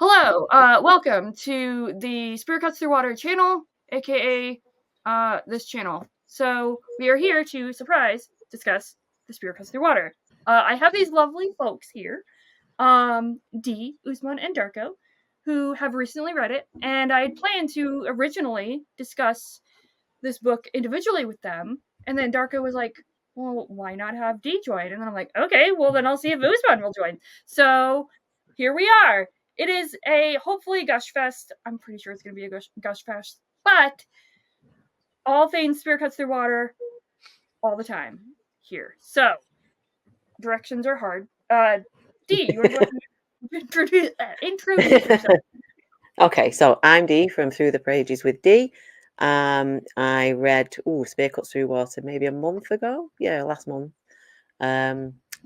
Hello, welcome to the Spirit Cuts Through Water channel, aka this channel. So we are here to discuss the Spirit Cuts Through Water. I have these lovely folks here, D, Usman, and Darko, who have recently read it, and I had planned to originally discuss this book individually with them, and then Darko was like, well, why not have D join? And then I'm like, okay, well then I'll see if Usman will join. So here we are. It is a hopefully gush fest. I'm pretty sure it's going to be a gush fest, but all things Spirit Cuts Through Water all the time here. So directions are hard. D, you want to go ahead and introduce yourself? Okay, so I'm Dee from Throughthepages with Dee. I read Spear Cuts Through Water maybe a month ago. Yeah, last month.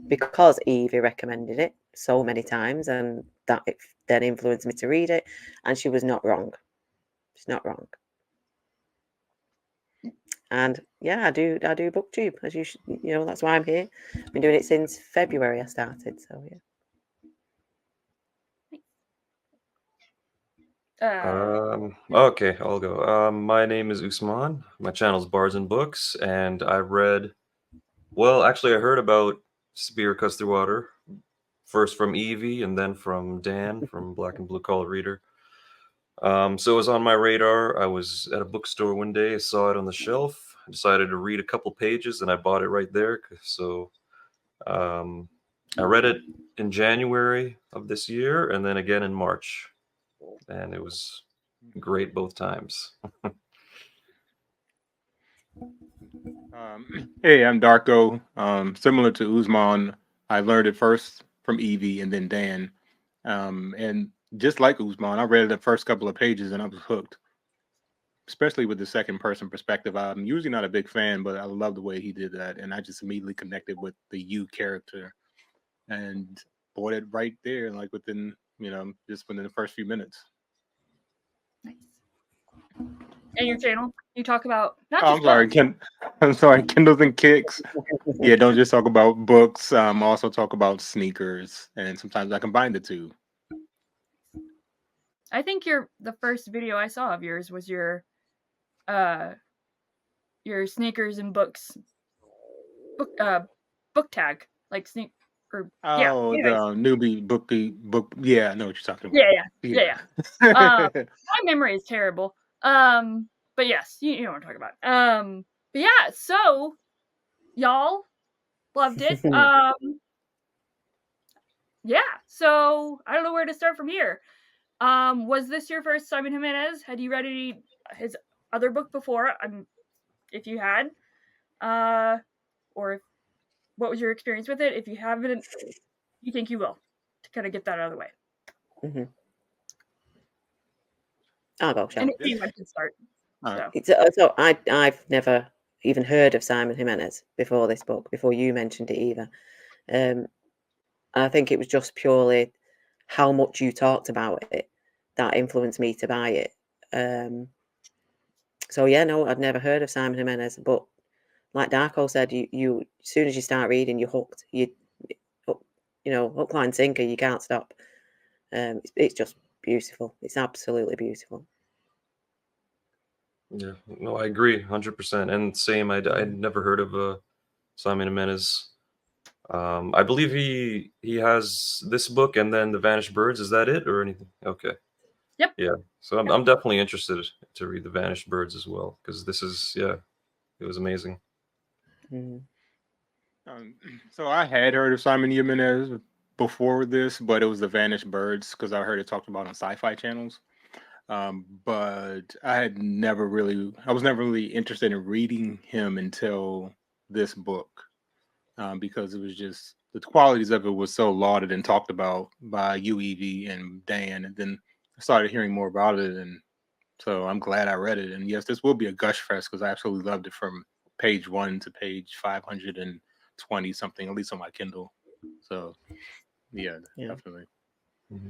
Because Evie recommended it so many times, and that it then influenced me to read it, and she was not wrong. She's not wrong. And yeah, I do booktube, as you know, that's why I'm here. I've been doing it since February I started, so yeah. Okay, I'll go. My name is Usman. My channel's Bards and Books, and I read. Well, actually, I heard about Spear Cuts Through Water first from Evie, and then from Dan from Black and Blue Collar Reader. So it was on my radar. I was at a bookstore one day. I saw it on the shelf. I decided to read a couple pages, and I bought it right there. So I read it in January of this year, and then again in March, and it was great both times. Hey, I'm Darko. Similar to Usman, I learned it first from Evie and then Dan. And just like Usman, I read the first couple of pages and I was hooked, especially with the second person perspective. I'm usually not a big fan, but I love the way he did that. And I just immediately connected with the you character and bought it right there, like within, just within the first few minutes. Nice. And your channel, you talk about not Oh, just books. I'm sorry, Kindles and Kicks. Yeah, don't just talk about books. Also talk about sneakers, and sometimes I combine the two. I think the first video I saw of yours was your sneakers and books book tag, like sneak or yeah. Oh, Anyways. the newbie book. Yeah, I know what you're talking Yeah, about. yeah. My memory is terrible. But yes, you know what I'm talking about. But yeah, so y'all loved it. Yeah. So I don't know where to start from here. Was this your first Simon Jimenez? Had you read his other book before? If you had, or what was your experience with it? If you haven't, you think you will, to kind of get that out of the way. Mm-hmm. I'll go, shall and anyone can start. So I've never even heard of Simon Jimenez before this book, before you mentioned it either. I think it was just purely how much you talked about it that influenced me to buy it. So yeah, no, I'd never heard of Simon Jimenez, but like Darko said, you as soon as you start reading, you're hooked. Hook, line, sinker. You can't stop. It's just beautiful. It's absolutely beautiful. Yeah, no, I agree 100%. And same, I'd never heard of Simon Jimenez. I believe he has this book and then The Vanished Birds. Is that it or anything? Okay. Yep. Yeah. So I'm definitely interested to read The Vanished Birds as well, because this is, yeah, it was amazing. Mm. So I had heard of Simon Jimenez before this, but it was The Vanished Birds because I heard it talked about on sci-fi channels. But I was never really interested in reading him until this book, because it was just the qualities of it was so lauded and talked about by you, Evie, and Dan, and then I started hearing more about it, and so I'm glad I read it. And yes, this will be a gush fest because I absolutely loved it from page 1 to page 520 something, at least on my Kindle. So yeah. Definitely. Mm-hmm.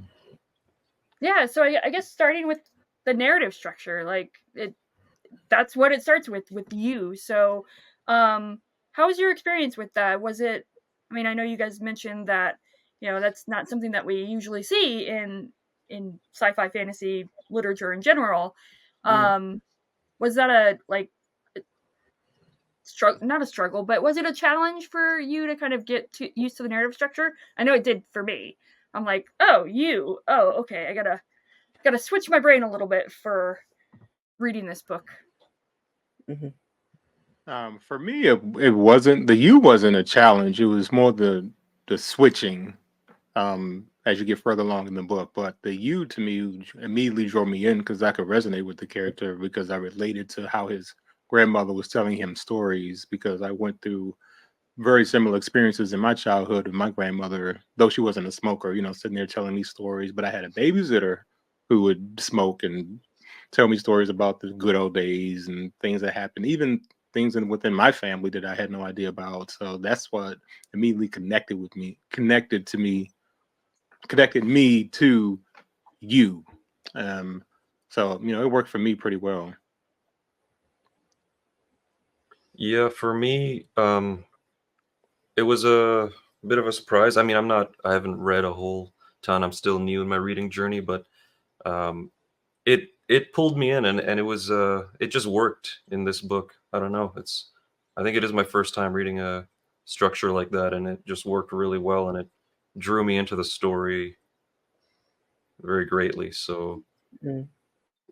Yeah, so I guess starting with the narrative structure, like that's what it starts with you. So how was your experience with that? Was it, I mean, I know you guys mentioned that, that's not something that we usually see in in sci-fi fantasy literature in general. Mm. Was that a like struggle? Not a struggle, but was it a challenge for you to kind of get used to the narrative structure? I know it did for me. I'm like, oh, okay, I gotta switch my brain a little bit for reading this book. Mm-hmm. For me, it wasn't the you wasn't a challenge. It was more the switching as you get further along in the book. But the you to me immediately drew me in because I could resonate with the character because I related to how his grandmother was telling him stories because I went through very similar experiences in my childhood with my grandmother, though she wasn't a smoker, sitting there telling me stories. But I had a babysitter who would smoke and tell me stories about the good old days and things that happened, even things within my family that I had no idea about. So that's what immediately connected me to you. So it worked for me pretty well. Yeah, for me, it was a bit of a surprise. I mean, I haven't read a whole ton. I'm still new in my reading journey, but um, it pulled me in, and it just worked in this book. I don't know. I think it is my first time reading a structure like that, and it just worked really well, and it drew me into the story very greatly. So Mm.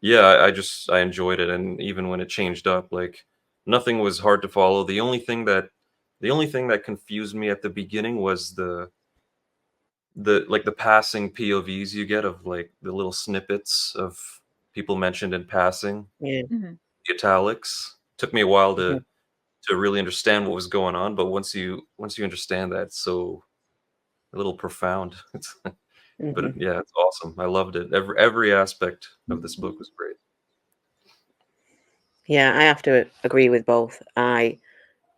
yeah, I enjoyed it, and even when it changed up, like nothing was hard to follow. The only thing that confused me at the beginning was the passing POVs you get of like the little snippets of people mentioned in passing. Yeah. Mm-hmm. The italics took me a while Mm-hmm. to really understand what was going on, but once you understand that, it's so a little profound. But Mm-hmm. yeah, it's awesome. I loved it. Every aspect of this book was great. Yeah, I have to agree with both. I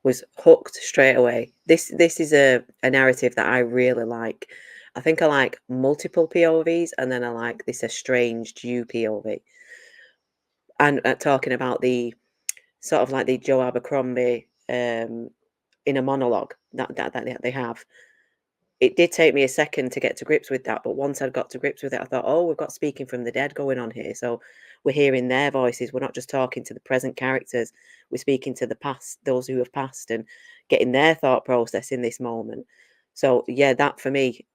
was hooked straight away. This is a narrative that I really like. I think I like multiple POVs, and then I like this estranged you POV. And talking about the sort of like the Joe Abercrombie in a monologue that they have. It did take me a second to get to grips with that, but once I got to grips with it, I thought, oh, we've got speaking from the dead going on here. So we're hearing their voices. We're not just talking to the present characters. We're speaking to the past, those who have passed, and getting their thought process in this moment. So yeah, that for me,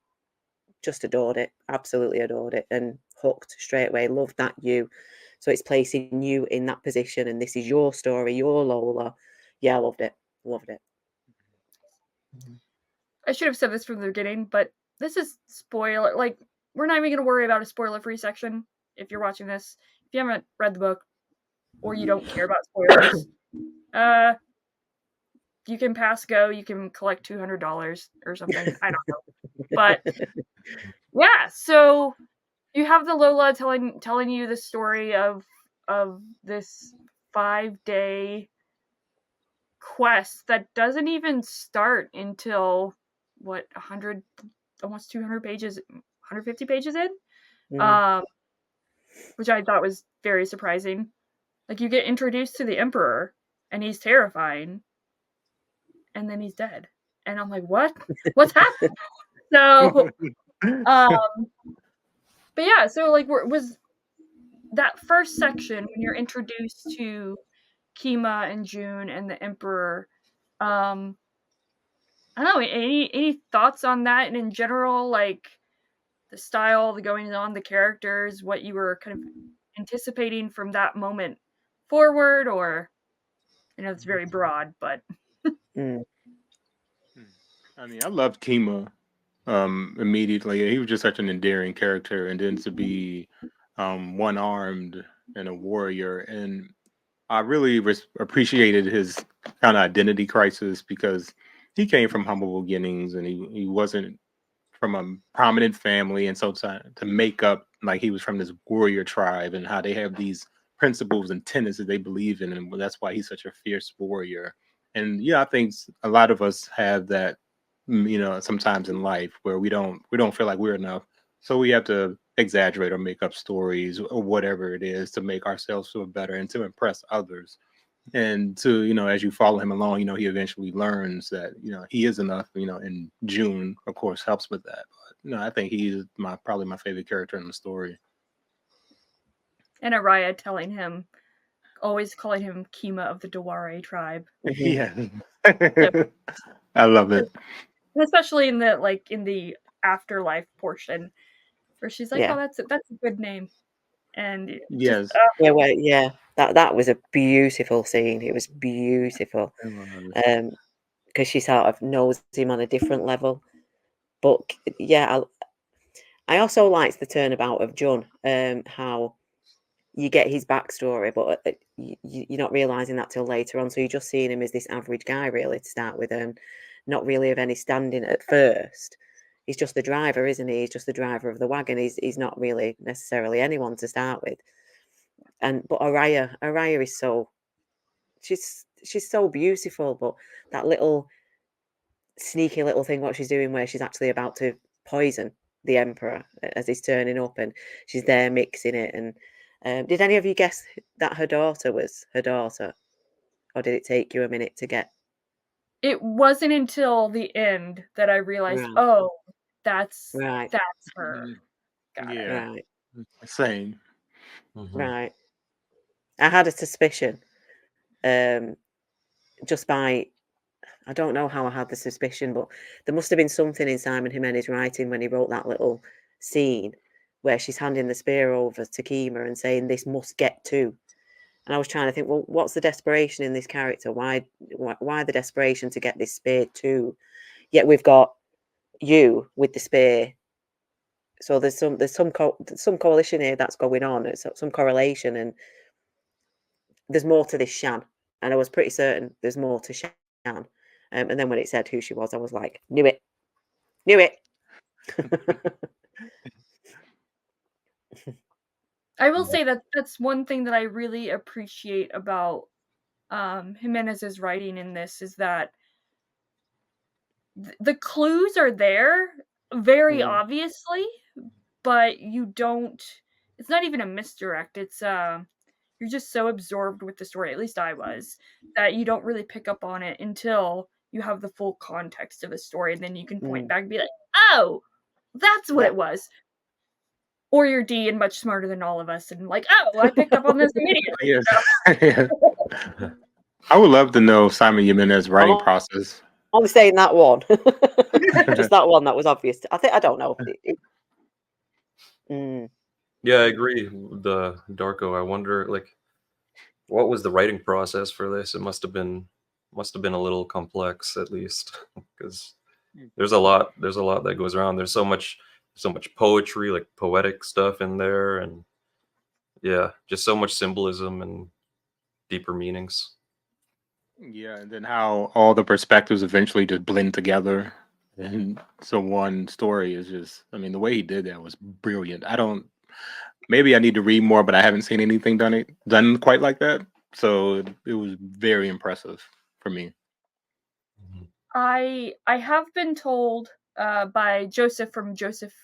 just adored it. Absolutely adored it, and hooked straight away. Loved that you. So it's placing you in that position, and this is your story, your Lola. Yeah, I loved it. Loved it. I should have said this from the beginning, but this is spoiler. Like, we're not even going to worry about a spoiler-free section if you're watching this. If you haven't read the book or you don't care about spoilers, you can pass go. You can collect $200 or something. I don't know, but yeah. So you have the Lola telling you the story of this 5-day quest that doesn't even start until what 100 almost 200 pages 150 pages in, Mm. which I thought was very surprising. Like, you get introduced to the Emperor and he's terrifying, and then he's dead, and I'm like, what's happened? So but yeah, so like was that first section when you're introduced to Kima and June and the Emperor, I don't know, any thoughts on that, and in general, like the style, the going on, the characters, what you were kind of anticipating from that moment forward, or it's very broad, but Mm. I mean, I loved Kima immediately. He was just such an endearing character, and then to be one-armed and a warrior, and I really appreciated his kind of identity crisis because he came from humble beginnings, and he wasn't from a prominent family, and so to make up like he was from this warrior tribe and how they have these principles and tenets that they believe in, and that's why he's such a fierce warrior. And yeah, I think a lot of us have that, sometimes in life where we don't feel like we're enough, so we have to exaggerate or make up stories or whatever it is to make ourselves feel better and to impress others. And to as you follow him along, he eventually learns that he is enough, and June of course helps with that. no, I think he's probably my favorite character in the story. And Araya telling him, always calling him Kima of the Daware tribe. Yeah, I love it. And especially in the afterlife portion, where she's like, Yeah. "Oh, that's a good name," and Yes. Yeah, that was a beautiful scene. It was beautiful. Because she sort of knows him on a different level. But yeah, I also liked the turnabout of Jun. How you get his backstory, but you're not realizing that till later on. So you're just seeing him as this average guy, really, to start with, and not really of any standing at first. He's just the driver, isn't he? He's just the driver of the wagon. He's not really necessarily anyone to start with. But Araya is so, she's so beautiful. But that little sneaky little thing what she's doing, where she's actually about to poison the Emperor as he's turning up, and she's there mixing it. And did any of you guess that her daughter was her daughter, or did it take you a minute to get? It wasn't until the end that I realized, Right. oh, that's Right. her. Got it. Yeah. Right. Same. Right. I had a suspicion, just by, I don't know how I had the suspicion, but there must have been something in Simon Jimenez writing when he wrote that little scene where she's handing the spear over to Kima and saying, "This must get to." And I was trying to think, well, what's the desperation in this character? Why the desperation to get this spear to? Yet we've got you with the spear. So there's some coalition here that's going on. It's some correlation, and there's more to this Shan. And I was pretty certain there's more to Shan. And then when it said who she was, I was like, knew it. I will say that that's one thing that I really appreciate about Jimenez's writing in this, is that the clues are there very obviously, but you don't. It's not even a misdirect. It's you're just so absorbed with the story. At least I was, that you don't really pick up on it until you have the full context of the story, and then you can point back and be like, "Oh, that's what it was." Or you're D and much smarter than all of us, and like, "Oh, I picked up on this immediately." Yes. I would love to know Simon Jimenez's writing process. Only saying that one, just that one that was obvious. I don't know. Yeah, I agree. The Darko. I wonder, like, what was the writing process for this? It must have been a little complex, at least, because there's a lot that goes around. There's so much poetry, like poetic stuff in there, and yeah, just so much symbolism and deeper meanings. Yeah, and then how all the perspectives eventually just blend together. And so one story is just, I mean, the way he did that was brilliant. Maybe I need to read more, but I haven't seen anything done quite like that. So it was very impressive for me. I have been told by Joseph from Joseph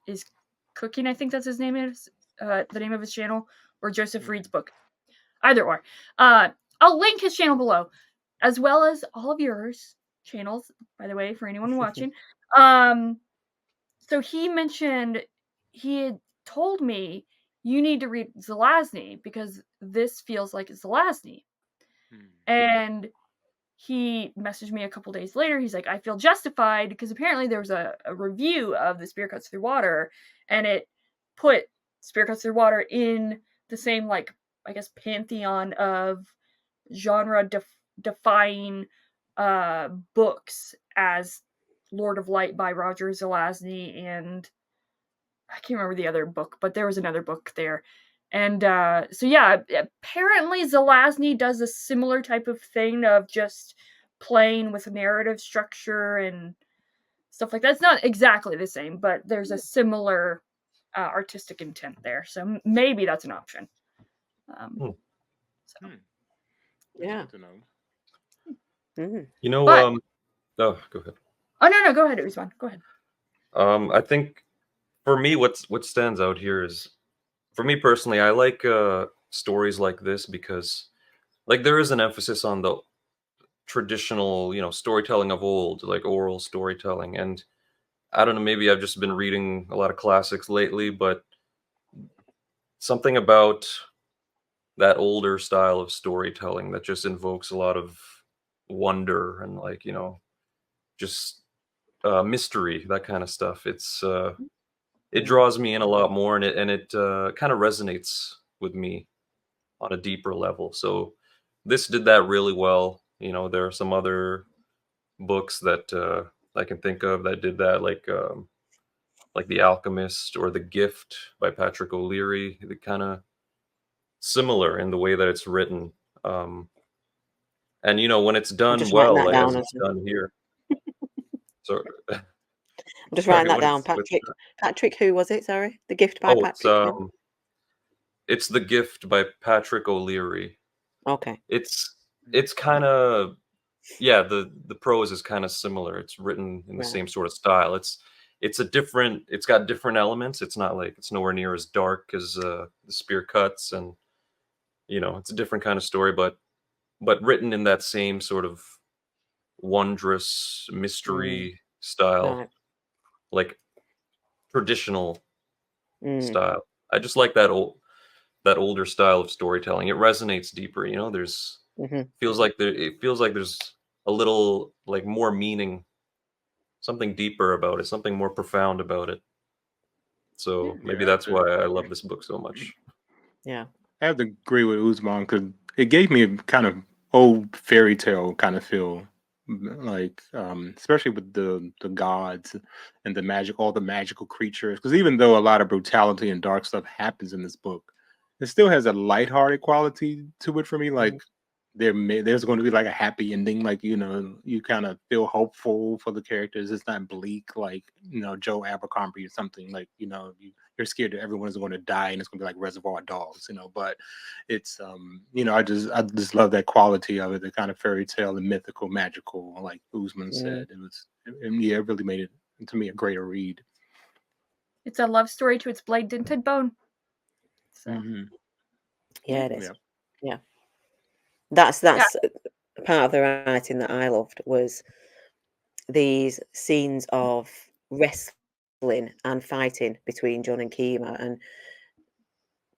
is Cooking, I think that's his name is, the name of his channel, or Joseph Reads Book. Either or. I'll link his channel below, as well as all of yours channels, by the way, for anyone watching. So he mentioned, he had told me, you need to read Zelazny because this feels like Zelazny. And he messaged me a couple days later. He's like, I feel justified, because apparently there was a review of the Spear Cuts Through Water, and it put Spear Cuts Through Water in the same, like, I guess, pantheon of genre defying books as Lord of Light by Roger Zelazny, and I can't remember the other book, but there was another book there. And so yeah, apparently Zelazny does a similar type of thing of just playing with narrative structure and stuff like that. It's not exactly the same, but there's a similar artistic intent there. So maybe that's an option. Yeah. Good to know. You know, But- oh, go ahead. Oh no, go ahead, Usman. Go ahead. I think for me, what stands out here is, for me personally, I like stories like this because, like, there is an emphasis on traditional, storytelling of old, like oral storytelling. And I don't know, maybe I've just been reading a lot of classics lately, but something about that older style of storytelling that just invokes a lot of wonder and, like, just mystery, that kind of stuff. It draws me in a lot more, and it kind of resonates with me on a deeper level. So this did that really well. There are some other books that I can think of that did that, like The Alchemist or The Gift by Patrick O'Leary. They're kind of similar in the way that it's written. And when it's I'm done just writing well, that like as down. it's done here. So I'm just sorry, writing that down. Patrick, who was it? Sorry, The Gift by oh, Patrick. Who? it's The Gift by Patrick O'Leary. Okay. It's kind of, yeah, the prose is kind of similar. It's written in the Right. same sort of style. It's got different elements. It's not like, it's nowhere near as dark as the Spear Cuts, and it's a different kind of story, but written in that same sort of wondrous mystery style, Right. like traditional Mm. style. I just like that older style of storytelling. It resonates deeper. There's Mm-hmm. it feels like there's a little, like, more meaning, something deeper about it, something more profound about it. So maybe Yeah, that's why I love this book so much. Yeah. I have to agree with Usman because it gave me a kind of old fairy tale kind of feel, like especially with the gods and the magic, all the magical creatures. Because even though a lot of brutality and dark stuff happens in this book, it still has a lighthearted quality to it for me. Like there's going to be like a happy ending. Like you kind of feel hopeful for the characters. It's not bleak like Joe Abercrombie or something. Like you're scared that everyone is going to die and it's going to be like Reservoir Dogs. But it's I just love that quality of it, the kind of fairy tale and mythical, magical, like Usman said. Yeah, it really made it to me a greater read. It's a love story to its blade dented bone. So Yeah, it is. Yeah. Yeah. That's part of the writing that I loved, was these scenes of wrestling and fighting between John and Kima, and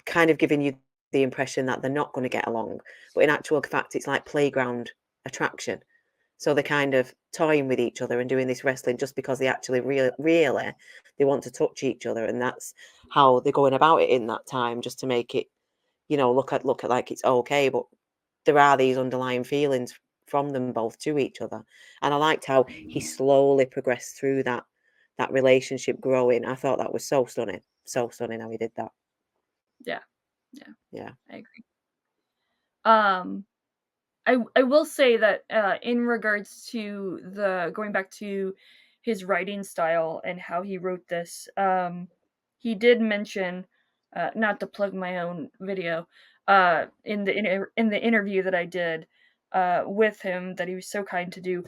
kind of giving you the impression that they're not going to get along, but in actual fact it's like playground attraction. So they're kind of toying with each other and doing this wrestling just because they actually really they want to touch each other, and that's how they're going about it in that time, just to make it look at like it's okay, but there are these underlying feelings from them both to each other. And I liked how he slowly progressed through that relationship growing. I thought that was so stunning how he did that. yeah, I agree. I will say that in regards to the going back to his writing style and how he wrote this, he did mention, not to plug my own video, in the interview that I did with him, that he was so kind to do.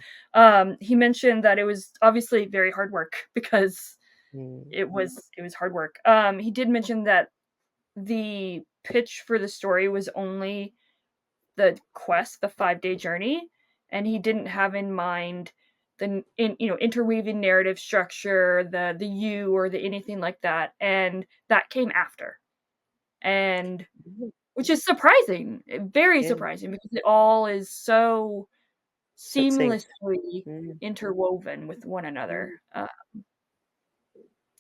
He mentioned that it was obviously very hard work because it was hard work. He did mention that the pitch for the story was only the quest, the 5-day journey, and he didn't have in mind the interweaving narrative structure, the you or the anything like that, and that came after, and which is surprising, very Yeah. surprising, because it all is so Succinct. seamlessly interwoven with one another.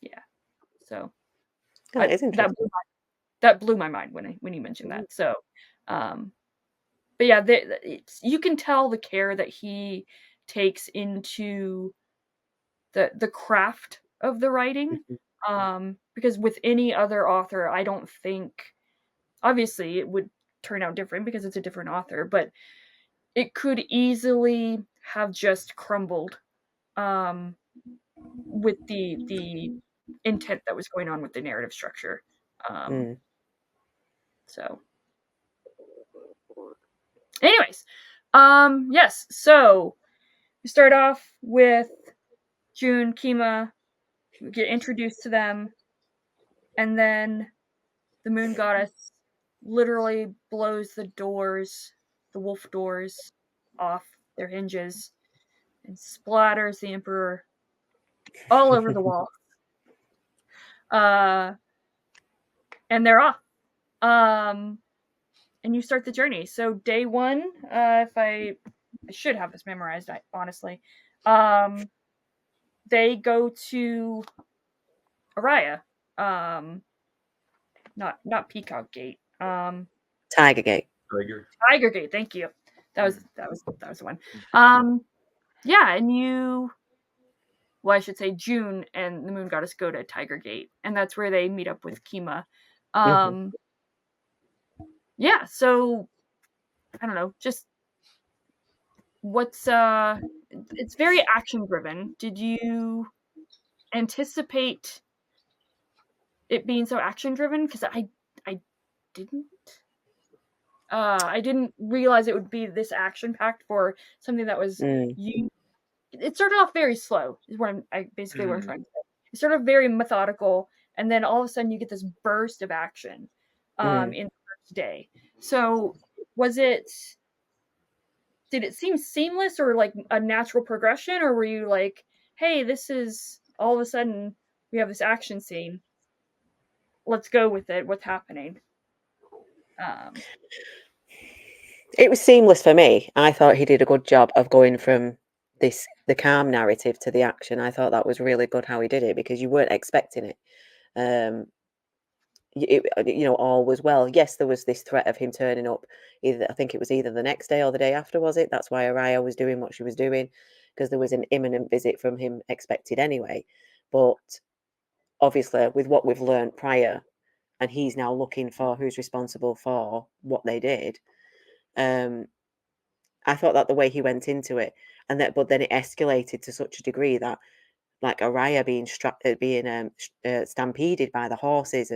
Yeah, so That is interesting. that blew my mind when you mentioned that. So, but yeah, you can tell the care that he takes into the craft of the writing. Because with any other author, I don't think, obviously it would turn out different because it's a different author, but it could easily have just crumbled with the intent that was going on with the narrative structure. So anyways, yes, so we start off with June, Kima, we get introduced to them, and then the moon goddess literally blows the wolf doors off their hinges and splatters the Emperor all over the wall. And they're off. And you start the journey. So day one, if I should have this memorized, honestly. They go to Araya. Not Peacock Gate. Tiger Gate. Tiger Gate, thank you. That was the one. Yeah, and I should say June and the Moon Goddess go to Tiger Gate, and that's where they meet up with Kima. Yeah, so I don't know, just what's it's very action driven. Did you anticipate it being so action driven? Because I didn't. I didn't realize it would be this action packed for something that was it started off very slow. Is what I'm basically what I'm trying to say. It started off very methodical, and then all of a sudden you get this burst of action in the first day. So did it seem seamless or like a natural progression, or were you like, hey, this is all of a sudden we have this action scene, let's go with it, what's happening? It was seamless for me. I thought he did a good job of going from the calm narrative to the action. I thought that was really good how he did it, because you weren't expecting it. All was well. Yes, there was this threat of him turning up. I think it was either the next day or the day after, was it? That's why Araya was doing what she was doing, because there was an imminent visit from him expected anyway. But obviously, with what we've learned prior, and he's now looking for who's responsible for what they did. I thought that the way he went into it, but then it escalated to such a degree that, like, Araya being stampeded by the horses,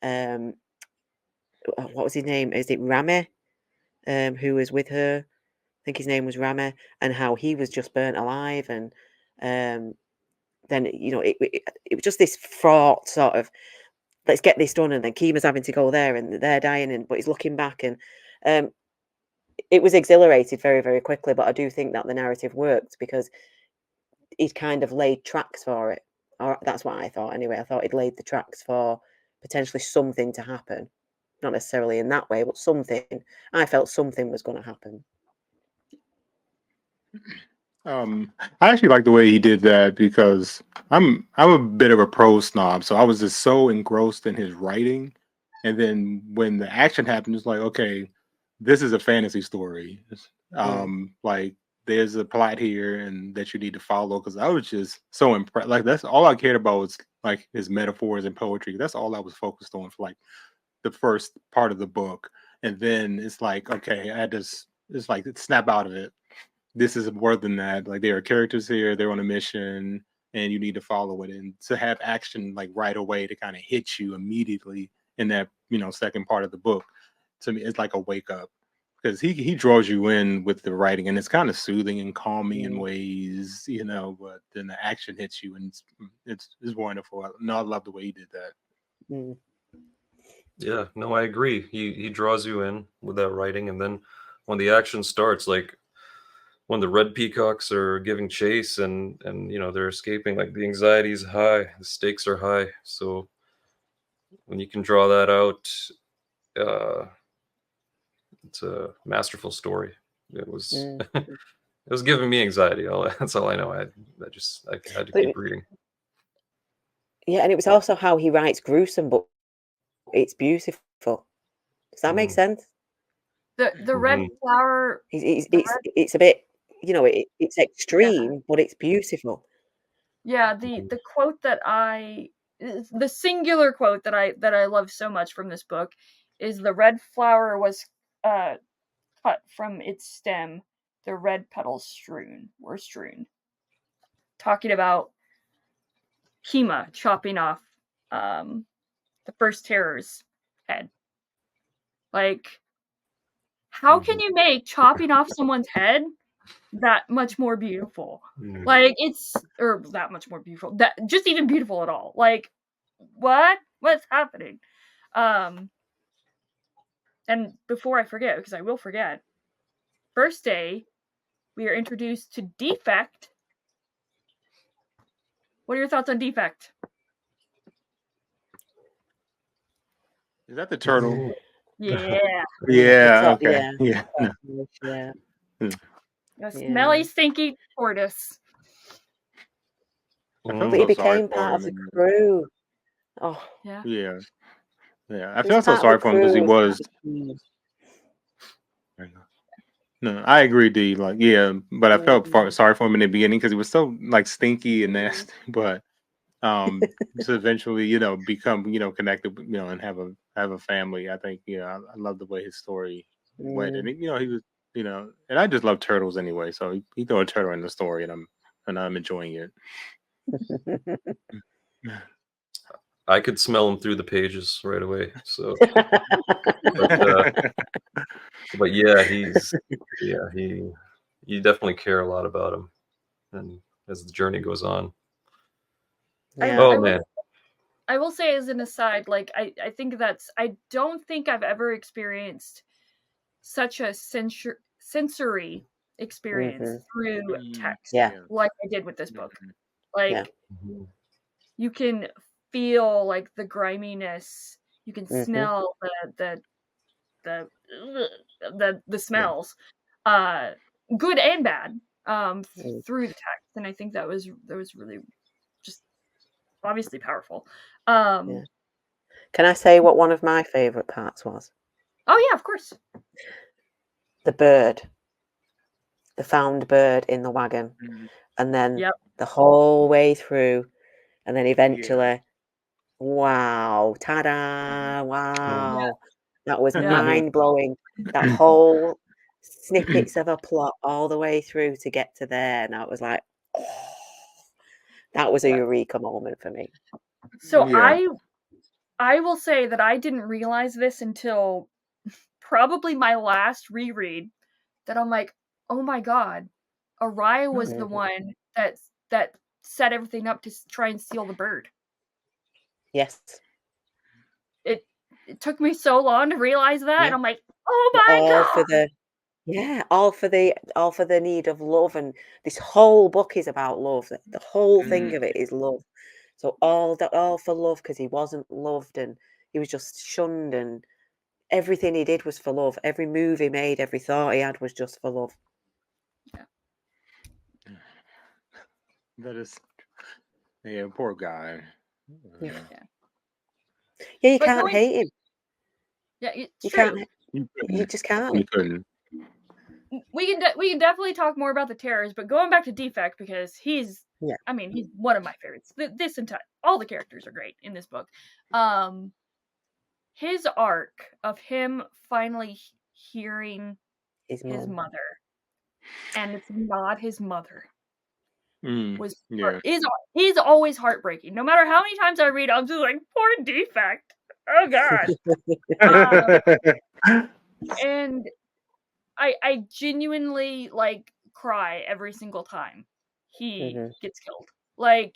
and what was his name? Is it Rame? Who was with her? I think his name was Rame, and how he was just burnt alive, and then it was just this fraught sort of, let's get this done, and then Kima's having to go there, and they're dying, but he's looking back, and it was exhilarated very, very quickly. But I do think that the narrative worked because he'd kind of laid tracks for it, or that's what I thought anyway. I thought he'd laid the tracks for potentially something to happen, not necessarily in that way, but something. I felt something was going to happen. I actually like the way he did that, because I'm a bit of a prose snob, so I was just so engrossed in his writing, and then when the action happened, it's like, okay, this is a fantasy story. Like, there's a plot here and that you need to follow, because I was just so impressed. Like, that's all I cared about was like his metaphors and poetry. That's all I was focused on for like the first part of the book, and then it's like, okay, it's like snap out of it. This is more than that. Like, there are characters here, they're on a mission, and you need to follow it. And to have action like right away to kind of hit you immediately in that, second part of the book, to me, it's like a wake up, because he draws you in with the writing, and it's kind of soothing and calming in ways, but then the action hits you, and it's wonderful. I love the way he did that. Yeah, no, I agree. He draws you in with that writing, and then when the action starts, like when the red peacocks are giving chase and they're escaping, like, the anxiety is high, the stakes are high. So when you can draw that out, it's a masterful story. It was it was giving me anxiety. That's all I know. I had to keep reading. Yeah, and it was also how he writes gruesome, but it's beautiful. Does that make sense? The red flower. It's a bit, it's extreme, but it's beautiful. Yeah, the quote the singular quote that I love so much from this book is, the red flower was cut from its stem, the red petals were strewn. Talking about Kima chopping off the first terror's head. Like, how can you make chopping off someone's head that much more beautiful? Like, or that much more beautiful, that just even beautiful at all. Like, what's happening? And before I forget, because I will forget, first day we are introduced to Defect. What are your thoughts on Defect? Is that the turtle? Yeah. Yeah. top- Okay. yeah. Yeah. Yeah. A Yeah. smelly, stinky tortoise. I Mm. felt But he so sorry became for part of the him. crew. Oh, Yeah. Yeah. Yeah. I he was felt so part of sorry the for him because he crew. was. No, I agree, D. Like, yeah, but I felt sorry for him in the beginning because he was so like stinky and nasty. But just eventually, become connected, and have a family. I think I love the way his story went, and he was, and I just love turtles anyway. So he threw a turtle in the story, and I'm enjoying it. I could smell him through the pages right away. So, but yeah, you definitely care a lot about him, and as the journey goes on. Yeah. Oh man, I will say as an aside, like I think I don't think I've ever experienced such a sensory experience through text Yeah. like I did with this book. Like Yeah. you can feel like the griminess, you can smell the smells, good and bad, through the text, and I think that was really just obviously powerful. Yeah. Can I say what one of my favourite parts was? Oh yeah, of course. The bird. The found bird in the wagon. And then the whole way through, and then eventually, wow, ta-da, wow. That was mind-blowing. That whole snippets of a plot all the way through to get to there. And I was like, oh, that was a eureka moment for me. So I will say that I didn't realize this until probably my last reread, that I'm like, oh my god, Araya was the one that set everything up to try and steal the bird. Yes. It took me so long to realize that, and I'm like, oh my all god. for the all for the need of love, and this whole book is about love. The whole thing of it is love. So all for love, because he wasn't loved and he was just shunned, and everything he did was for love. Every move he made, every thought he had was just for love. That is, poor guy. Yeah, you But can't hate him. Yeah, it's You true. can't. You just can't. You couldn't. We can definitely talk more about the terrors, but going back to Defect, because he's one of my favorites. This entire all the characters are great in this book. His arc of him finally hearing his mother, and it's not his mother, is always heartbreaking. No matter how many times I read, I'm just like, poor Defect. Oh gosh. And I genuinely like cry every single time he gets killed. Like,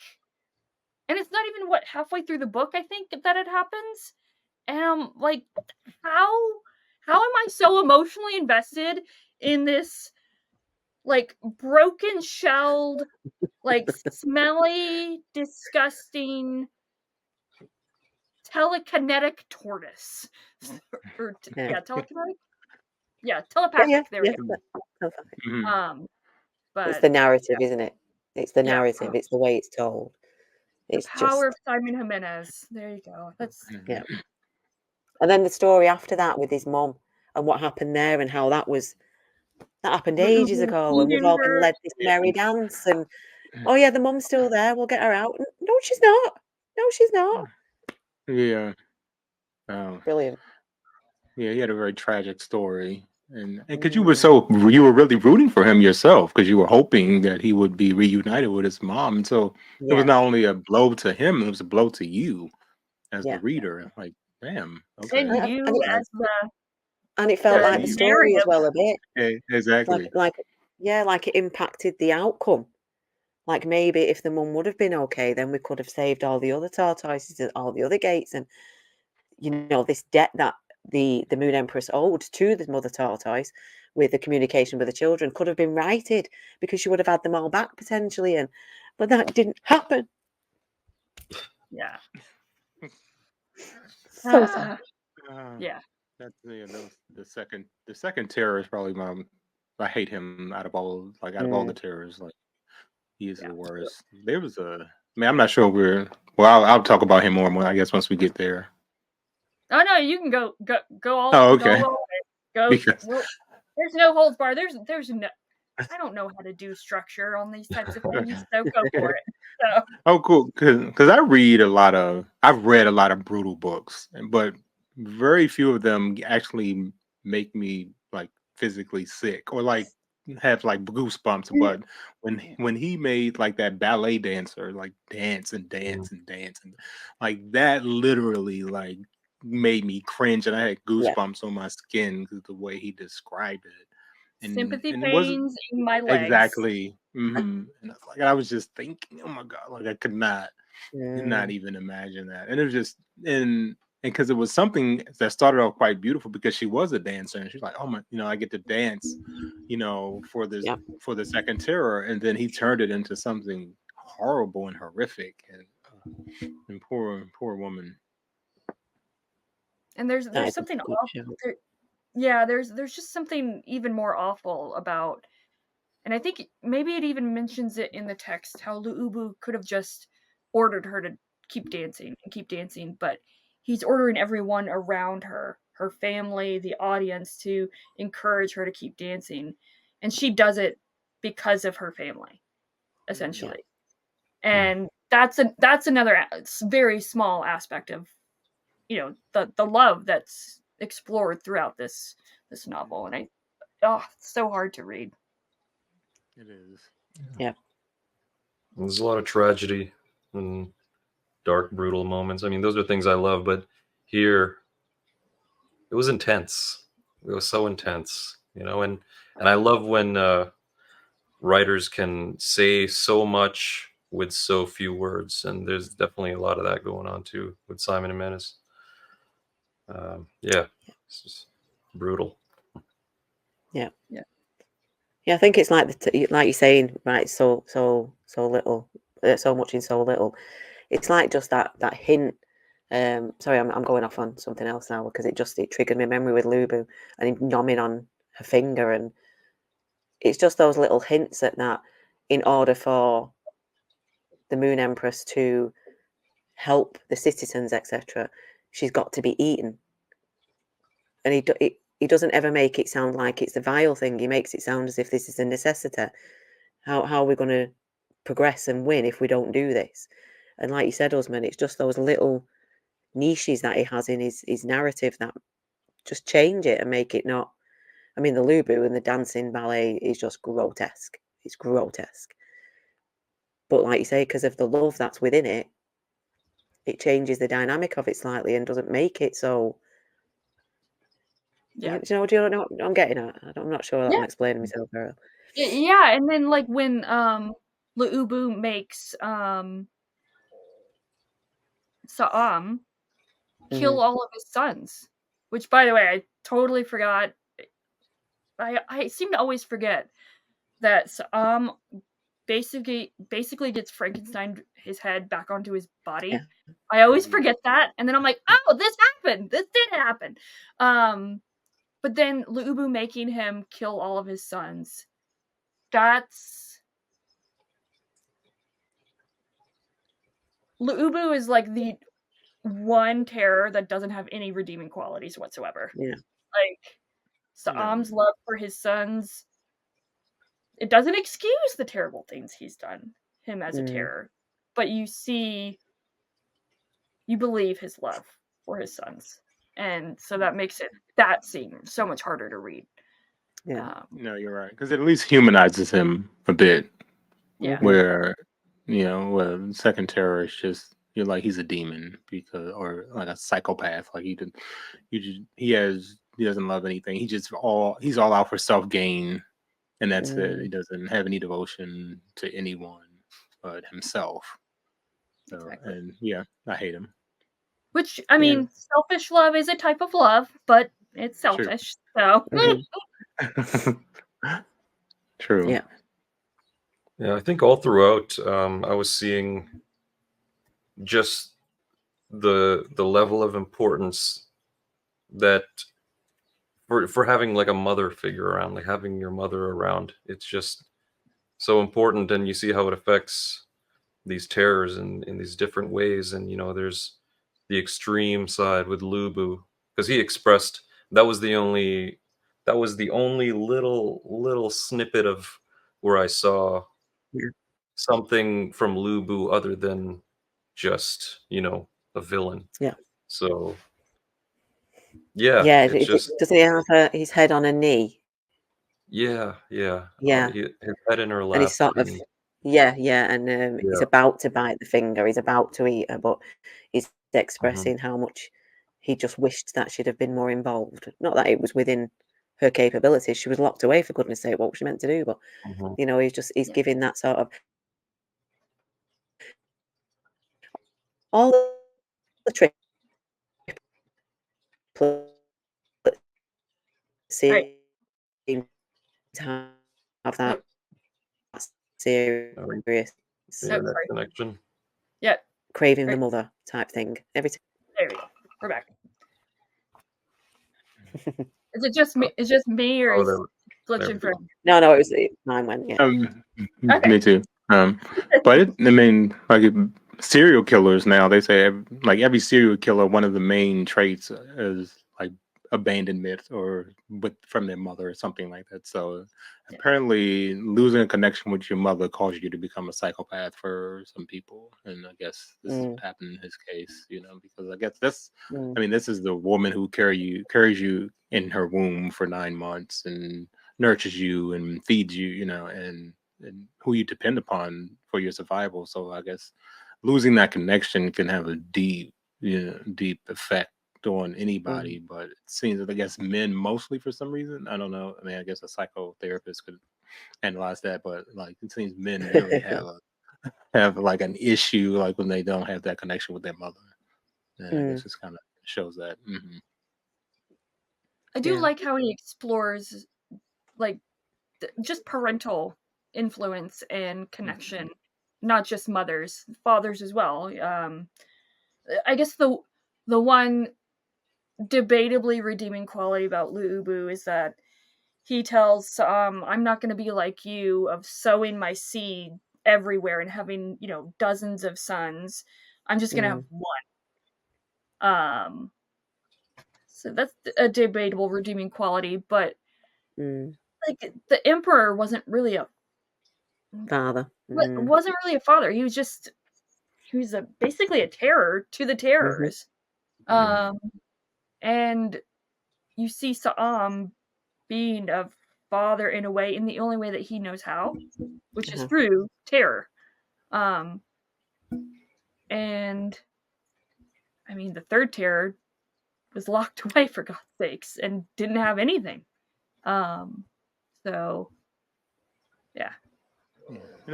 and it's not even halfway through the book, I think, that it happens. And I'm like, how am I so emotionally invested in this like broken shelled, like smelly, disgusting telekinetic tortoise? Telekinetic? Yeah, telepathic. There we go. But it's the narrative, isn't it? It's the narrative. It's the way it's told. It's the power of Simon Jimenez. There you go. That's And then the story after that with his mom and what happened there, and how that happened ages ago, and we've all been led this merry dance, and the mum's still there. We'll get her out. No, she's not. No, she's not. Yeah. Brilliant. Yeah, he had a very tragic story, and because you were really rooting for him yourself, because you were hoping that he would be reunited with his mom. And so it was not only a blow to him; it was a blow to you as the reader. Like, damn. Okay. And you as and it felt like the story as well a bit. Exactly. Like it impacted the outcome. Like maybe if the mum would have been okay, then we could have saved all the other tortoises and all the other gates, and this debt that the Moon Empress owed to the mother tortoise with the communication with the children could have been righted, because she would have had them all back potentially, but that didn't happen. Yeah. So sad. Yeah. That's the second terror is probably I hate him out of all the terrors. Like, he is the worst. There was I'm not sure I'll talk about him more, I guess, once we get there. Oh no, you can go all. Oh, okay. Go. Because- Well, there's no holds bar. There's no. I don't know how to do structure on these types of things, so go for it. So. Oh, cool. Because I've read a lot of brutal books, but very few of them actually make me like physically sick or like have like goosebumps. But when he made like that ballet dancer like dance and like that, literally like made me cringe, and I had goosebumps on my skin because the way he described it. Sympathy And it wasn't pains in my legs. exactly. And I was just thinking, oh my god, like I could not even imagine that. And it was just and because it was something that started off quite beautiful, because she was a dancer and she's like, oh my, I get to dance, for this for the second terror, and then he turned it into something horrible and horrific, and poor woman. And there's something awful. There's just something even more awful about, and I think maybe it even mentions it in the text, how Lu'ubu could have just ordered her to keep dancing, but he's ordering everyone around her family, the audience, to encourage her to keep dancing, and she does it because of her family, essentially. And that's another very small aspect of the love that's explored throughout this novel, and it's so hard to read. It is. Yeah. There's a lot of tragedy and dark, brutal moments. I mean, those are things I love, but here it was intense. It was so intense, and I love when writers can say so much with so few words, and there's definitely a lot of that going on too with Simon Jimenez. It's just brutal. Yeah. I think it's like like you're saying, right? So little, so much in so little. It's like just that hint. Sorry, I'm going off on something else now, because it triggered my memory with Lubu and him nomming on her finger, and it's just those little hints at that. In order for the Moon Empress to help the citizens, etc., she's got to be eaten, and he doesn't ever make it sound like it's a vile thing. He makes it sound as if this is a necessity. How are we going to progress and win if we don't do this? And like you said, Usman, it's just those little niches that he has in his narrative that just change it and make it not. I mean, the Lubu and the dancing ballet is just grotesque. It's grotesque. But like you say, because of the love that's within it, it changes the dynamic of it slightly and doesn't make it so. Yeah. Do you know what I'm getting at? I'm not sure that I'm explaining myself very well. Yeah, and then like when Lu'ubu makes Sa'am kill all of his sons, which, by the way, I totally forgot. I seem to always forget that Sa'am basically gets Frankenstein his head back onto his body. Yeah. I always forget that, and then I'm like, oh, this happened. This did happen. But then Lu'ubu making him kill all of his sons. Lu'ubu is like the one terror that doesn't have any redeeming qualities whatsoever. Yeah. Like, Sa'am's love for his sons, it doesn't excuse the terrible things he's done, him as a terror. But you believe his love for his sons. And so that makes that scene so much harder to read. Yeah. No, you're right. Because it at least humanizes him a bit. Yeah. Where, second terror is just, you're like, he's a demon or like a psychopath. Like he doesn't love anything. He's all out for self-gain, and that's it. He doesn't have any devotion to anyone but himself. So, exactly. And I hate him. Which, I mean, selfish love is a type of love, but it's selfish. So True. Yeah. Yeah, I think all throughout, I was seeing just the level of importance that for having like a mother figure around, like having your mother around. It's just so important, and you see how it affects these terrors in these different ways. And there's the extreme side with Lubu, because he expressed that was the only little snippet of where I saw Yeah. something from Lubu other than just a villain. Yeah. So yeah, Yeah. it's just Doesn't he have his head on a knee? yeah. Yeah. His head in her And he's lap, sort of, and yeah, and he's yeah. about to bite the finger. He's about to eat her, but he's Mhm. expressing how much he just wished that she'd have been more involved. Not that it was within her capabilities. She was locked away, for goodness sake. What was she meant to do? But Mhm. he's Yeah. giving that sort of all the triplets All right. seem to have Oh, that serious All right. oh, Internet sorry. connection. Yeah. craving the Right. mother type thing. Every There we go. We're back. Is it just me? Is just me, or Oh, is there we glitching for? go. No, mine went. Yeah. Okay. Me too. But I mean, like serial killers now, they say like every serial killer, one of the main traits is like abandonment or from their mother or something like that. So Yeah. apparently, losing a connection with your mother caused you to become a psychopath for some people, and I guess this is what happened in his case. Because I guess I mean, this is the woman who carries you in her womb for 9 months and nurtures you and feeds you, and who you depend upon for your survival. So I guess losing that connection can have a deep effect on anybody. But it seems that I guess men mostly for some reason. I don't know. I mean, I guess a psychotherapist could analyze that, but like it seems men really have like an issue like when they don't have that connection with their mother. And I guess this kind of shows that. I do Yeah. like how he explores like just parental influence and connection, not just mothers, fathers as well. I guess the one debatably redeeming quality about Luubu is that he tells I'm not going to be like you of sowing my seed everywhere and having dozens of sons. I'm just going to have one. So that's a debatable redeeming quality, but like the emperor wasn't really a Father. wasn't really a father. He was basically a terror to the terrors. And you see Sa'am being a father in a way, in the only way that he knows how, which is through terror. And I mean, the third terror was locked away for God's sakes and didn't have anything. So yeah.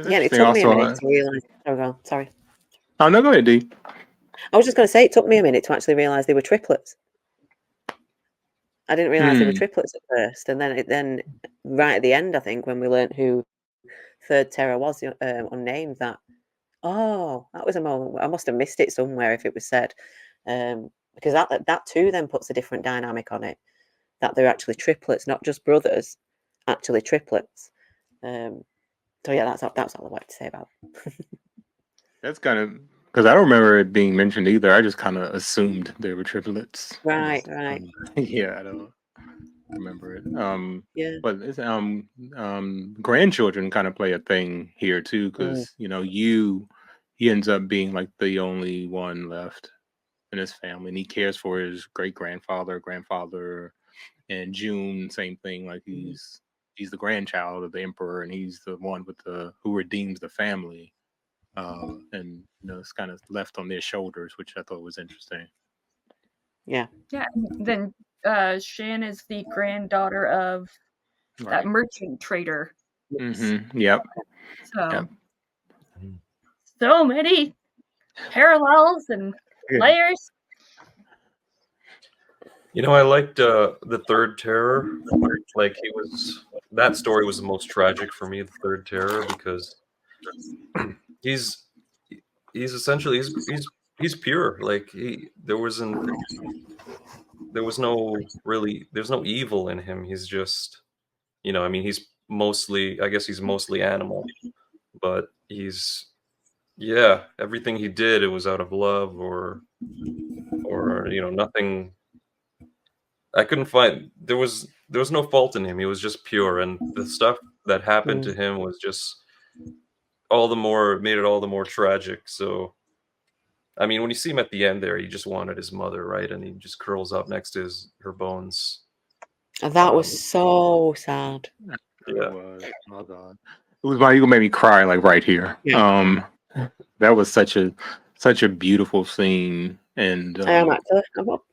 Yeah, it took me a minute to realize. Oh, well, sorry. Oh no, go ahead, D. I was just going to say it took me a minute to actually realize they were triplets. I didn't realize they were triplets at first, and then right at the end, I think when we learnt who Third Terror was unnamed, that was a moment where I must have missed it somewhere if it was said, because that too then puts a different dynamic on it, that they're actually triplets, not just brothers, actually triplets. So yeah, that's all I wanted to say about it. That's kind of because I don't remember it being mentioned either. I just kind of assumed they were triplets. Right. Yeah, I don't remember it. Yeah. But it's, grandchildren kind of play a thing here too, because he ends up being like the only one left in his family, and he cares for his grandfather, and June, same thing. Like he's the grandchild of the emperor, and he's the one who redeems the family. And it's kind of left on their shoulders, which I thought was interesting. Yeah. Yeah. And then Shan is the granddaughter of that merchant trader. Yep. So so many parallels and layers. I liked the Third Terror. Like that story was the most tragic for me, the Third Terror, because he's he's essentially he's pure. Like there's no evil in him. He's just, I mean, I guess he's mostly animal, but yeah, everything he did, it was out of love or nothing. I couldn't find there was no fault in him. He was just pure, and the stuff that happened to him was just made it all the more tragic. So, I mean, when you see him at the end there, he just wanted his mother, right? And he just curls up next to her bones. And that was so sad. Yeah. Oh God, it was you made me cry like right here. Yeah. That was such a beautiful scene, and I am actually. I'm up.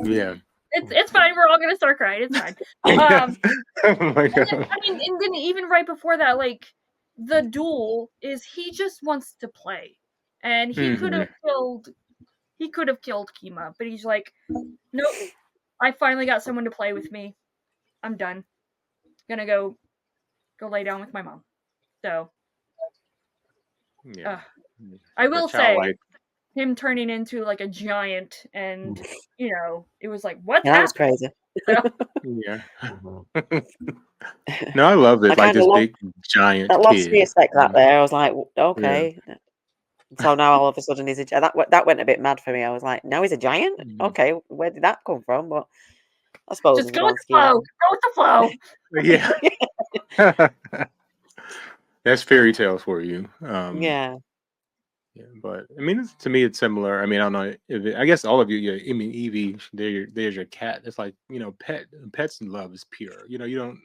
yeah. It's fine. We're all gonna start crying. It's fine. Oh my God. I mean, and then even right before that, like the duel is he just wants to play, and he could have killed Kima, but he's like, nope. I finally got someone to play with me. I'm done. Gonna go lay down with my mom. So, Yeah. I will say, him turning into like a giant, and it was like, what? Yeah, that was crazy. Yeah. No, I love it. Like this big giant that lost me a sec that there. I was like, okay. Yeah. So now all of a sudden he's that went a bit mad for me. I was like, now he's a giant? Okay, where did that come from? But I suppose just go with the flow. Go with the flow. Yeah. That's fairy tales for you. Yeah. Yeah, but I mean, to me, it's similar. I mean, I don't know I guess all of you. Yeah, I mean, Evie, there's your cat. It's like pets and love is pure. You don't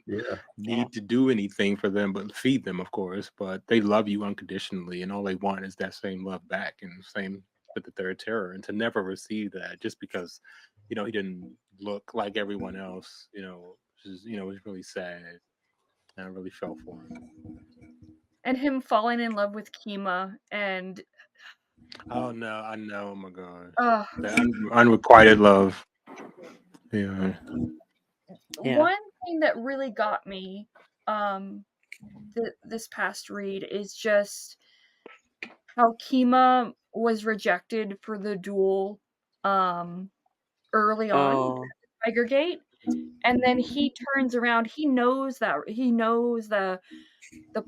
need to do anything for them, but feed them, of course. But they love you unconditionally, and all they want is that same love back. And same with the Third Terror, and to never receive that just because, he didn't look like everyone else. Was really sad. And I really felt for him. And him falling in love with Kima, and oh no, I know, oh my god, uh, the unrequited love. Yeah. One thing that really got me this past read is just how Kima was rejected for the duel early on at Tiger Gate, and then he turns around. He knows the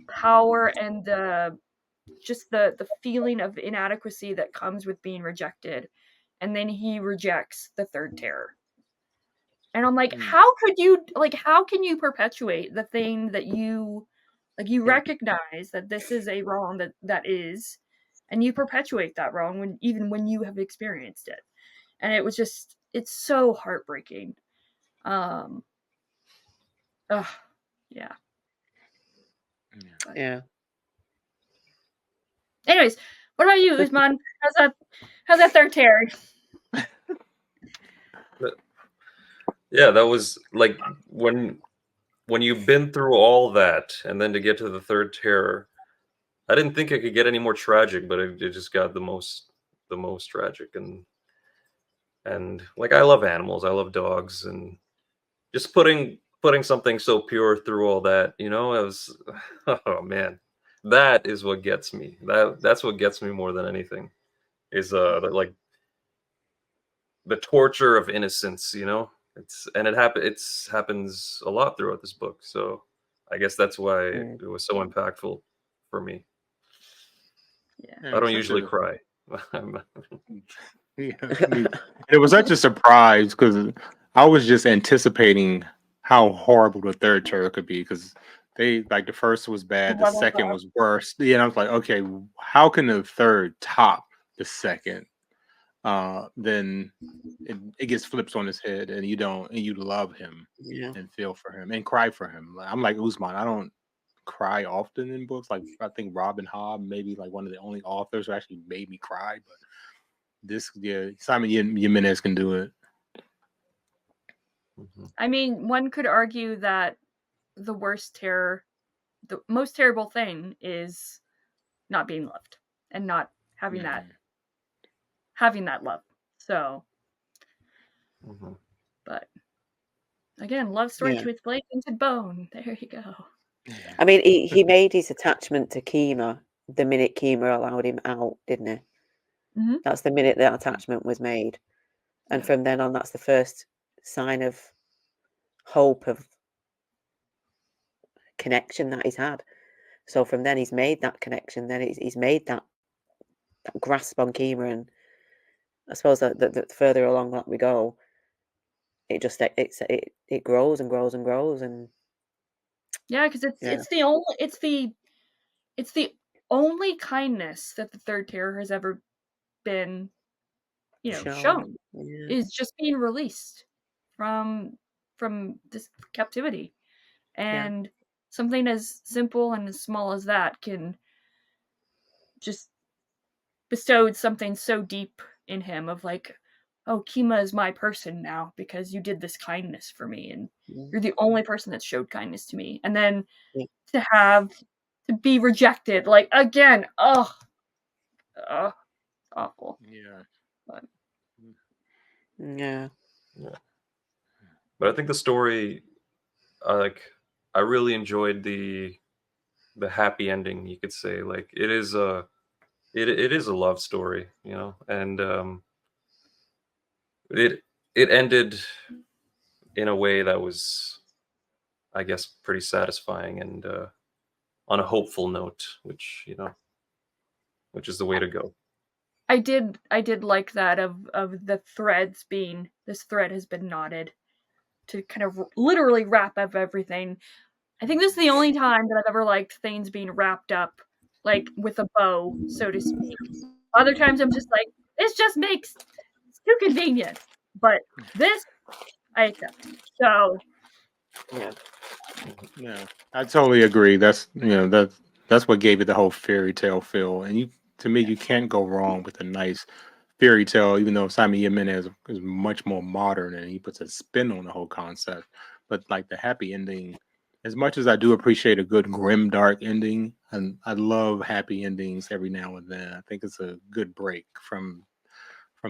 power and the feeling of inadequacy that comes with being rejected, and then he rejects the Third Terror. And I'm like, how can you perpetuate the thing that you recognize that this is a wrong that is, and you perpetuate that wrong when you have experienced it. And it was just, it's so heartbreaking. Yeah. Yeah. Anyways, what about you, Usman? How's that Third Terror? Yeah, that was like when you've been through all that, and then to get to the Third Terror, I didn't think it could get any more tragic, but it just got the most tragic. And like, I love animals, I love dogs, and just putting something so pure through all that, it was, oh man, that is what gets me. That's what gets me more than anything, is like the torture of innocence. It happens a lot throughout this book. So I guess that's why it was so impactful for me. Yeah. I don't usually cry. Yeah, it was such a surprise because I was just anticipating how horrible the Third Terror could be, because the first was bad, the second was worse. Yeah, and I was like, okay, how can the third top the second? Then it gets flipped on his head, and you love him and feel for him and cry for him. I'm like Usman, I don't cry often in books. Like, I think Robin Hobb maybe like one of the only authors who actually made me cry, but Simon Jimenez can do it. I mean, one could argue that the most terrible thing is not being loved and not having that love. So But again, love story Yeah. to its blade painted bone. There you go. I mean, he made his attachment to Kima the minute Kima allowed him out, didn't he? Mhm. That's the minute that attachment was made. And Yeah. from then on, that's the first sign of hope, of connection that he's had. So from then he's made that connection. Then he's made that grasp on Kima, and I suppose that the further along that we go, it just it grows and grows and grows, and Yeah, because yeah, it's the only kindness that the third terror has ever been, shown Yeah, is just being released from this captivity, yeah, and something as simple and as small as that can just bestowed something so deep in him of like, oh, Kima is my person now because you did this kindness for me, and yeah, you're the only person that showed kindness to me. And then yeah. to be rejected, like again, awful. Yeah. But Yeah. Yeah. But I think the story, like, I really enjoyed the happy ending. You could say, like, it is a it is a love story, and it it ended in a way that was, I guess, pretty satisfying, and on a hopeful note, which is the way to go. I did like that of the threads being, this thread has been knotted to kind of literally wrap up everything. I think this is the only time that I've ever liked things being wrapped up, like with a bow, so to speak. Other times I'm just like, this just makes it's too convenient. But this I accept. So Yeah. Yeah, I totally agree. That's what gave it the whole fairy tale feel. And to me, you can't go wrong with a nice fairy tale, even though Simon Jimenez is much more modern and he puts a spin on the whole concept. But like the happy ending, as much as I do appreciate a good grim dark ending, and I love happy endings every now and then. I think it's a good break from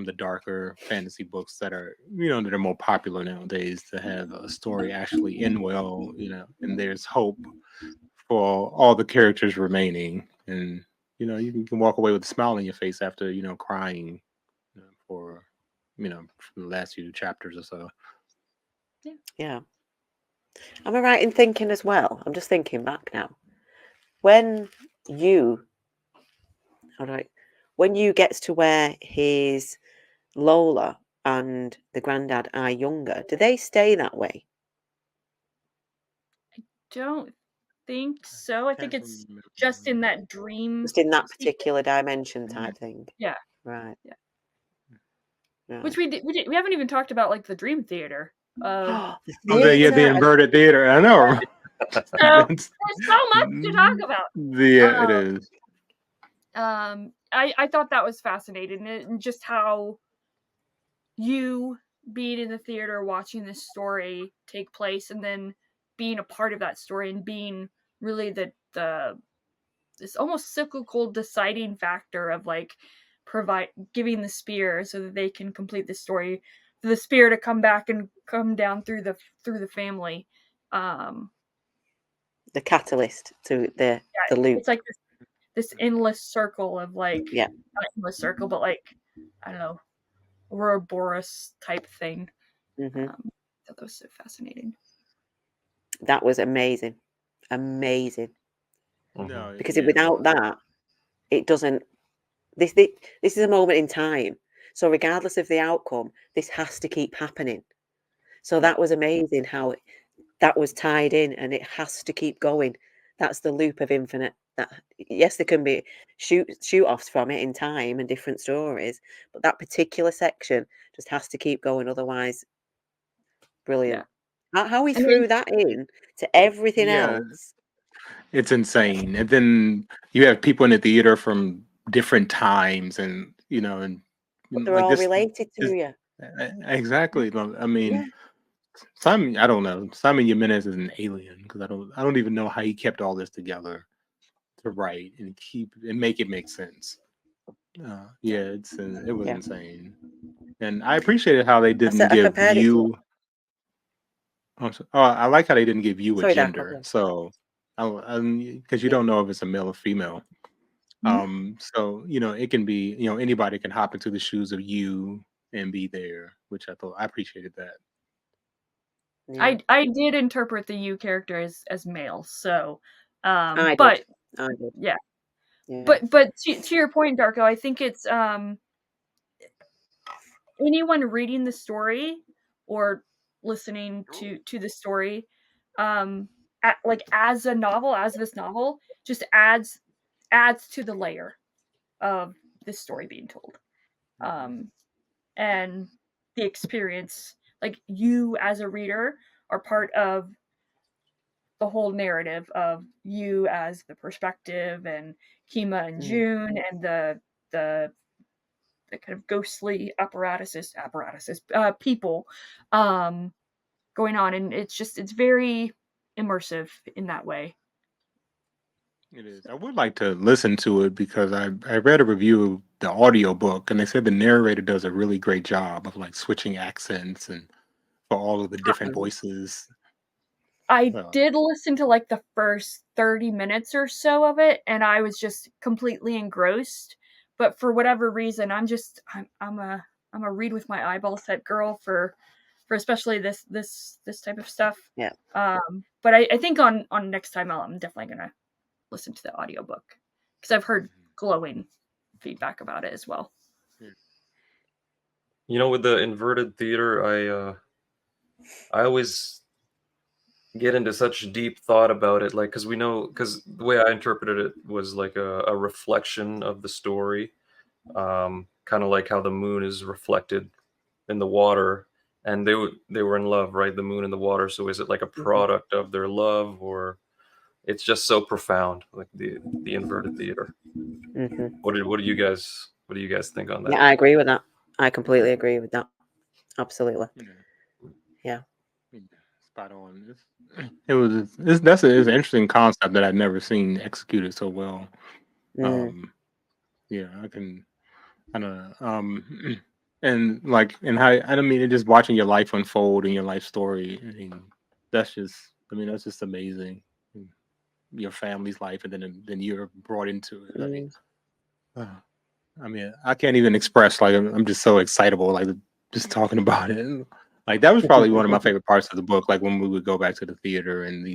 the darker fantasy books that are that are more popular nowadays, to have a story actually end well, and there's hope for all the characters remaining, and you can walk away with a smile on your face after crying for for the last few chapters or so. Yeah. Am I right in thinking as well? I'm just thinking back now. When you, how do I, when you gets to where his Lola and the granddad are younger, do they stay that way? don't think so. I think Can't it's just in remember. that dream Just in that sequence. particular dimension type thing. Yeah. Right. Yeah. Right. Which we haven't even talked about, like the dream theater of The Oh, the theatre. inverted theater. I know. so That's- there's so much to talk about. Yeah, it is. I thought that was fascinating, and just how you being in the theater watching this story take place, and then being a part of that story, and being really the this almost cyclical deciding factor of like giving the spear so that they can complete the story, for the spear to come back and come down through the family. The catalyst to the Yeah, loop. it's like this endless circle of like, Yeah. not endless circle, but like, I don't know, Ouroboros type thing. Hmm. I thought that was so fascinating. That was amazing. Amazing. No, Because yeah. without that, it doesn't. This is a moment in time. So regardless of the outcome, this has to keep happening. So that was amazing how that was tied in, and it has to keep going. That's the loop of infinite. That, yes, there can be shoot offs from it in time and different stories, but that particular section just has to keep going. Otherwise, brilliant. How we And threw that in to everything Yeah, else. it's insane. And then you have people in the theater from different times, and But they're like all this related is to you. exactly. I Yeah. mean, Simon. I don't know. Simon Jimenez is an alien, because I don't even know how he kept all this together to write and keep and make it make sense. Yeah, it was Yeah. insane, and I appreciated how they didn't I give compared it to you. I like how they didn't give you a Sorry, Darko, gender, go on. so because you Yeah. don't know if it's a male or female. So it can be anybody can hop into the shoes of you and be there, which I appreciated that. Yeah. I did interpret the you character as male, so I but did. I did. yeah. Yeah. But to your point, Darko, I think it's anyone reading the story or listening to the story, like as this novel, just adds to the layer of this story being told, and the experience. Like you as a reader are part of the whole narrative of you as the perspective, and Kima and June, and the kind of ghostly apparatuses people going on, and it's very immersive in that way. It is. I would like to listen to it because I read a review of the audiobook and they said the narrator does a really great job of like switching accents and for all of the different voices. I did listen to like the first 30 minutes or so of it, and I was just completely engrossed. But for whatever reason, I'm a read with my eyeballs type girl for especially this type of stuff. Yeah. But I think on next time I'm definitely gonna listen to the audiobook because I've heard glowing feedback about it as well. With the inverted theater, I always get into such deep thought about it, like, because the way I interpreted it was like a reflection of the story, kind of like how the moon is reflected in the water, and they were in love, right? The moon and the water. So is it like a product of their love, or it's just so profound, like the inverted theater? What do you guys think on that? Yeah, I agree with that. I completely agree with that. Absolutely. Yeah. Spot on. It's an interesting concept that I've never seen executed so well. Yeah, I don't know. And like, and how I don't mean it, just watching your life unfold and your life story. That's just amazing. Your family's life, and then you're brought into it. I can't even express, like, I'm just so excitable, like just talking about it. Like that was probably one of my favorite parts of the book. Like when we would go back to the theater and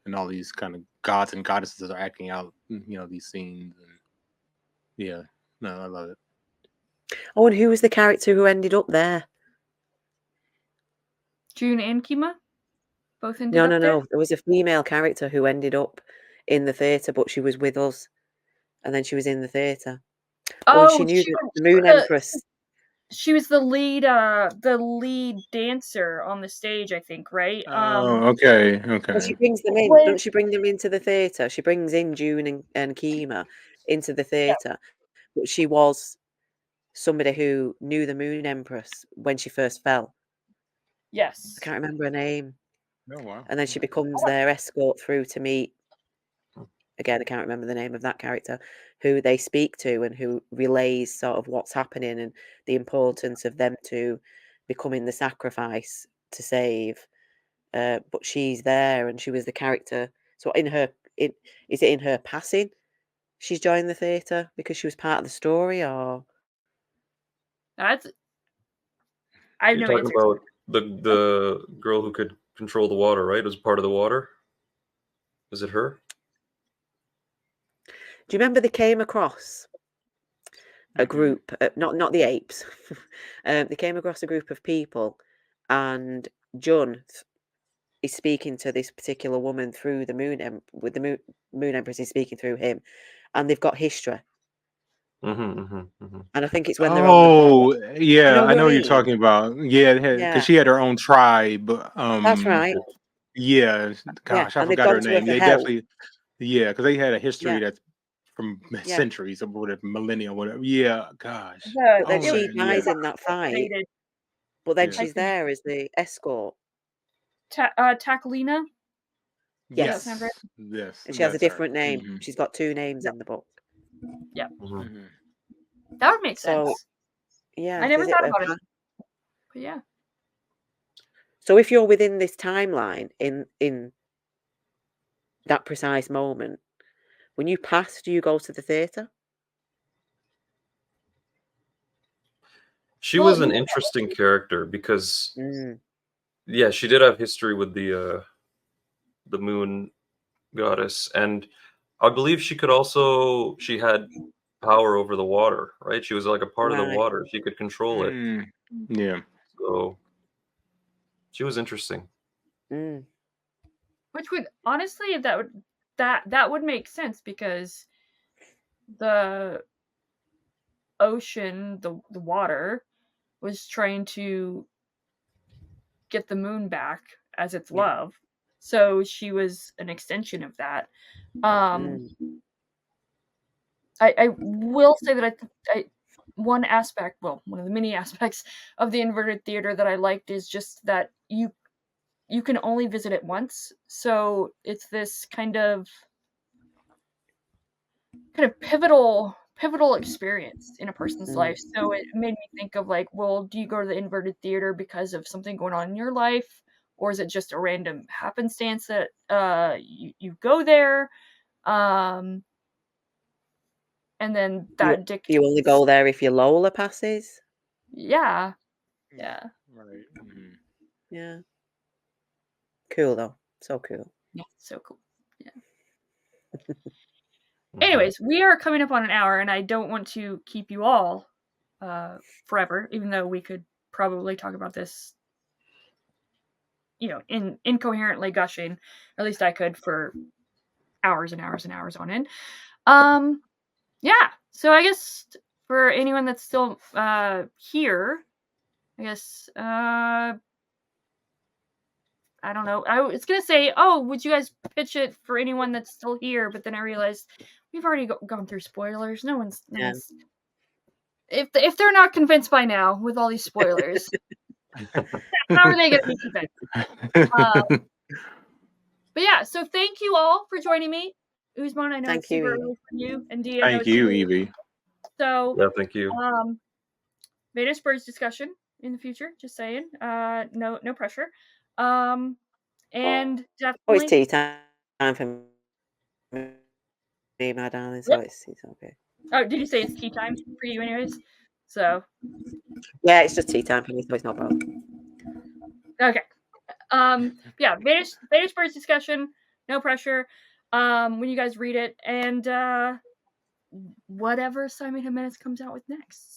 and all these kind of gods and goddesses are acting out, these scenes. And yeah, no, I love it. Oh, and who was the character who ended up there? June and Kima both ended up there? No. There was a female character who ended up in the theatre, but she was with us, and then she was in the theatre. And she knew the Moon Empress. She was the lead dancer on the stage, I think, right? Okay. Well, she brings them in. Don't she bring them into the theatre? She brings in June and Kima into the theatre. But she was somebody who knew the Moon Empress when she first fell. Yes. I can't remember her name. Oh, wow. And then she becomes their escort through to meet, again, I can't remember the name of that character, who they speak to and who relays sort of what's happening and the importance of them to becoming the sacrifice to save. But she's there, and she was the character. So is it in her passing she's joined the theatre because she was part of the story, or I have You're no talking answers. about the girl who could control the water, right? It was part of the water. Was it her? do you remember they came across a group, not the apes? They came across a group of people, and Jun is speaking to this particular woman through the moon, with the moon empress is speaking through him, and they've got history. And I think it's when they're on the boat. Yeah, You know I who know I what you're mean? talking about. Yeah, because she had her own tribe. That's right. Yeah, gosh, I And they've forgot her gone to her name. for They help. definitely, because they had a history Yeah, that's from yeah. centuries or whatever, millennia, whatever. Yeah, gosh. But then Oh she man, yeah. dies in that fight, but then she's there as the escort. Takalina? Yes. Yes. And she has a That's her. different name. She's got two names in the book. Yeah. That would make sense. Yeah. I never thought about it. But yeah. So if you're within this timeline in that precise moment, when you pass, do you go to the theatre? She Well, was an interesting character because, Mm, yeah, she did have history with the moon goddess, and I believe she had power over the water, right? She was like a part of the right. water. She could control it. Yeah. So she was interesting. Mm, which would honestly that would make sense because the ocean, the water, was trying to get the moon back as its yeah. love. So she was an extension of that. Mm, I will say that one aspect, well, one of the many aspects of the inverted theater that I liked is just that you can only visit it once. So it's this kind of pivotal experience in a person's mm, life. So it made me think of like, well, do you go to the inverted theater because of something going on in your life, or is it just a random happenstance that you go there, and then that you only dictates? go there if your Lola passes? Yeah, Mm, yeah, Right. Yeah. Cool though. So cool. yeah. So cool. Yeah. Mhm. Anyways, we are coming up on an hour, and I don't want to keep you all forever, even though we could probably talk about this, incoherently gushing. Or at least I could for hours and hours and hours on end. Yeah. So I guess for anyone that's still here, I guess I don't know. I was gonna say, oh, would you guys pitch it for anyone that's still here? But then I realized we've already gone through spoilers. No one's Yeah. if they're not convinced by now with all these spoilers, how are they gonna be convinced? But yeah, so thank you all for joining me. Usman, I know Thank it's you, super Evie. early for you, and Dee, I know Thank it's you, super early. Evie. So, Yeah, thank you. Venus Birds discussion in the future. Just saying. No pressure. And Oh, it's definitely. tea time for me, my darling. So Yep. it's okay. Oh, did you say it's tea time for you, anyways? So. Yeah, it's just tea time for me, so it's no problem. Okay. Yeah, Venus Birds discussion. No pressure. When you guys read it, and whatever Simon Jimenez comes out with next.